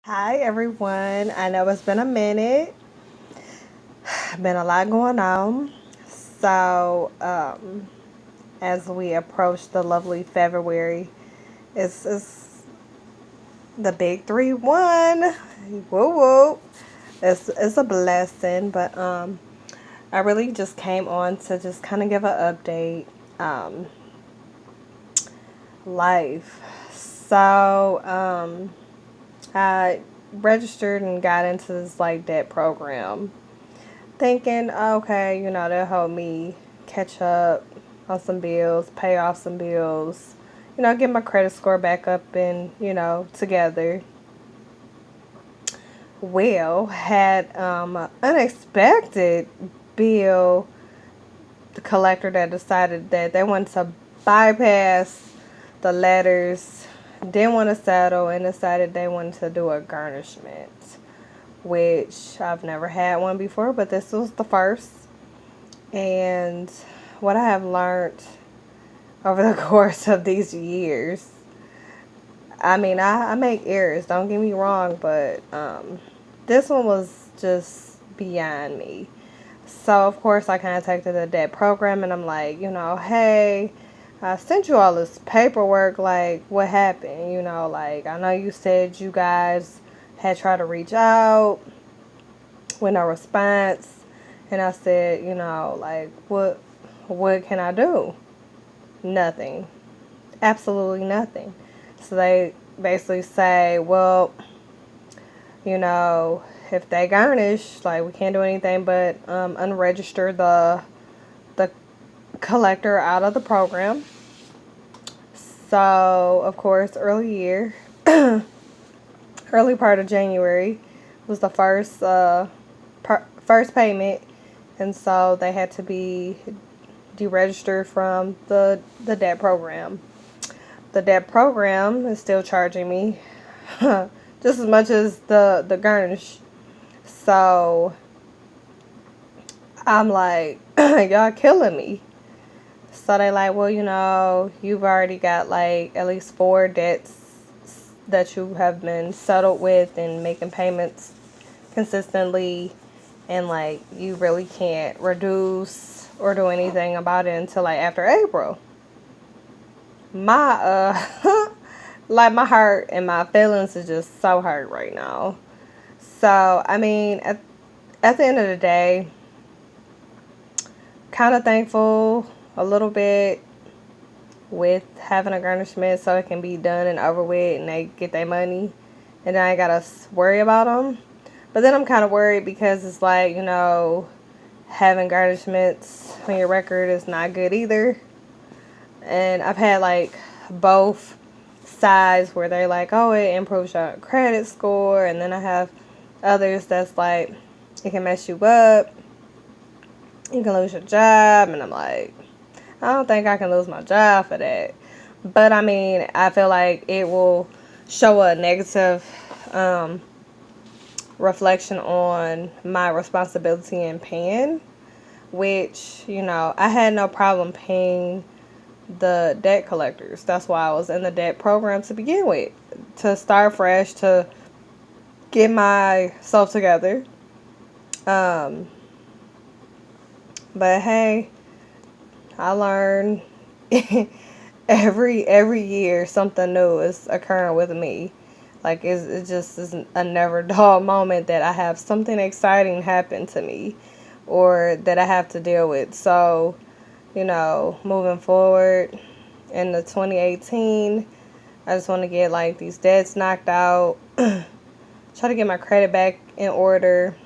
Hi everyone. I know it's been a minute. Been a lot going on. So, as we approach the lovely February, it's the big 3-1. Woo woo. It's a blessing, but I really just came on to just kind of give an update. Um, Life. So, I registered and got into this like debt program thinking, okay, they'll help me catch up on some bills, pay off some bills, get my credit score back up and, together. Well, had an unexpected bill, the collector that decided that they wanted to bypass the letters, didn't want to settle, and decided they wanted to do a garnishment, which I've never had one before, but this was the first. And what I have learned over the course of these years, I mean, I make errors, don't get me wrong, but this one was just beyond me. So, of course, I contacted the debt program and I'm like, hey, I sent you all this paperwork. Like, what happened? Like, I know you said you guys had tried to reach out with no response. And I said, like, what can I do? Nothing. Absolutely nothing. So they basically say, well, you know, if they garnish, like we can't do anything but unregister the collector out of the program. So of course, early part of January was the first payment, and so they had to be deregistered from the debt program. The debt program is still charging me just as much as the garnish. So I'm like, y'all killing me. So they like, well, you've already got like at least 4 debts that you have been settled with and making payments consistently, and like you really can't reduce or do anything about it until like after April. My like my heart and my feelings is just so hurt right now. So I mean, at the end of the day, kind of thankful a little bit with having a garnishment so it can be done and over with and they get their money and then I gotta worry about them. But then I'm kind of worried because it's like, having garnishments on your record is not good either. And I've had like both sides where they're like, oh, it improves your credit score. And then I have others that's like, it can mess you up. You can lose your job. And I'm like, I don't think I can lose my job for that. But I mean, I feel like it will show a negative reflection on my responsibility in paying, which, I had no problem paying the debt collectors. That's why I was in the debt program to begin with, to start fresh, to get myself together. Um, but hey, I learn every year something new is occurring with me. Like it just is a never dull moment that I have something exciting happen to me, or that I have to deal with. So, moving forward into 2018, I just want to get like these debts knocked out, try to get my credit back in order,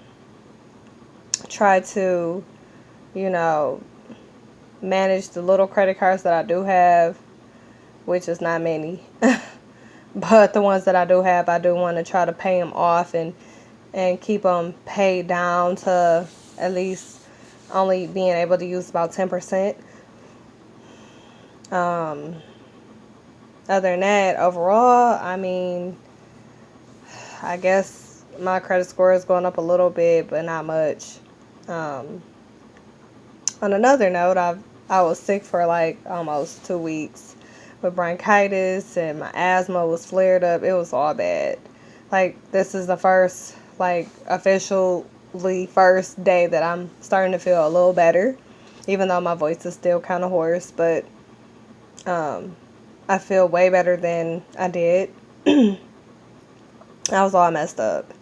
try to, you know, manage the little credit cards that I do have, which is not many. But the ones that I do have, I do want to try to pay them off and keep them paid down to at least only being able to use about 10%. Um, Other than that, overall, I mean, I guess my credit score is going up a little bit, but not much. Um, on another note, I was sick for like almost 2 weeks with bronchitis, and my asthma was flared up. It was all bad. Like, this is the first, like, officially first day that I'm starting to feel a little better, even though my voice is still kind of hoarse, but I feel way better than I did. I was all messed up.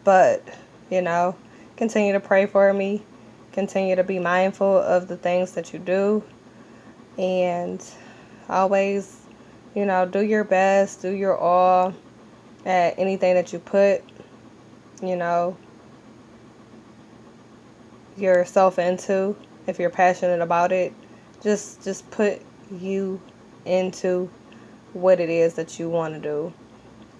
But, you know, continue to pray for me. Continue to be mindful of the things that you do. And always, you know, do your best, do your all at anything that you put, you know, yourself into. If you're passionate about it, just put you into what it is that you want to do.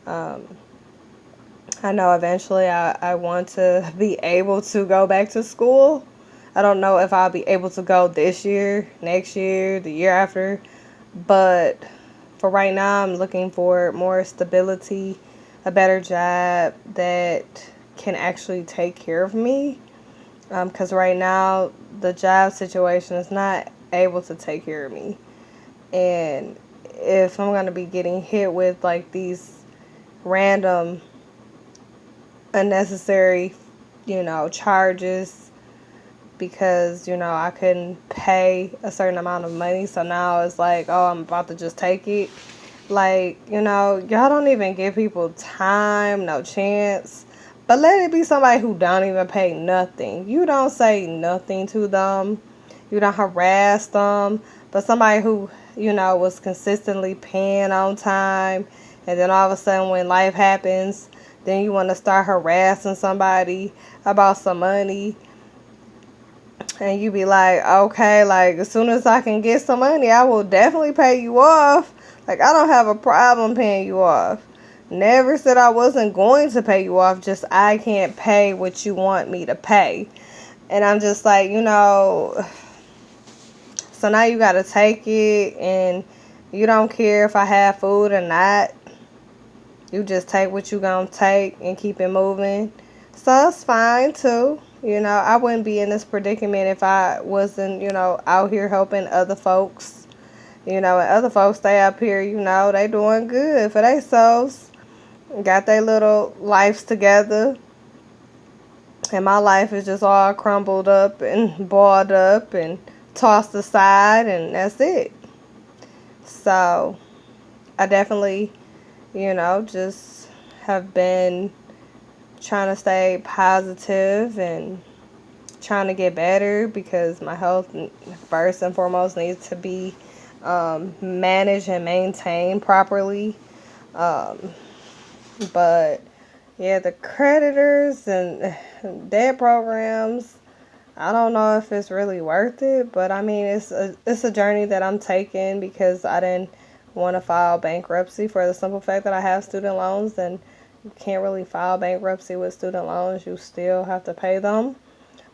I know eventually I want to be able to go back to school. I don't know if I'll be able to go this year, next year, the year after, but for right now, I'm looking for more stability, a better job that can actually take care of me. Because right now, the job situation is not able to take care of me. And if I'm going to be getting hit with like these random unnecessary, you know, charges because, you know, I couldn't pay a certain amount of money. So now it's like, oh, I'm about to just take it. Like, you know, y'all don't even give people time, no chance. But let it be somebody who don't even pay nothing. You don't say nothing to them. You don't harass them. But somebody who, you know, was consistently paying on time. And then all of a sudden when life happens, then you want to start harassing somebody about some money. And you be like, okay, like, as soon as I can get some money, I will definitely pay you off. Like, I don't have a problem paying you off. Never said I wasn't going to pay you off, just I can't pay what you want me to pay. And I'm just like, you know, so now you got to take it, and you don't care if I have food or not. You just take what you gonna take and keep it moving. So it's fine too. You know, I wouldn't be in this predicament if I wasn't, you know, out here helping other folks. You know, and other folks stay up here, you know, they doing good for themselves. Got their little lives together. And my life is just all crumbled up and balled up and tossed aside, and that's it. So I definitely, you know, just have been trying to stay positive and trying to get better because my health, first and foremost, needs to be managed and maintained properly. But yeah, the creditors and debt programs, I don't know if it's really worth it, but I mean, it's a journey that I'm taking because I didn't want to file bankruptcy for the simple fact that I have student loans, and you can't really file bankruptcy with student loans. You still have to pay them.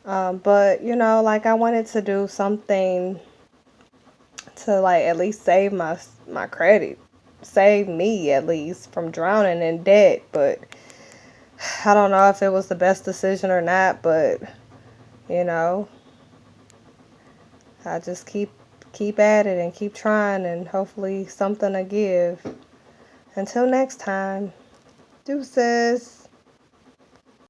But you know, like, I wanted to do something to, like, at least save my credit, save me at least from drowning in debt. But I don't know if it was the best decision or not. But you know, I just keep at it and keep trying, and hopefully something to give. Until next time, deuces.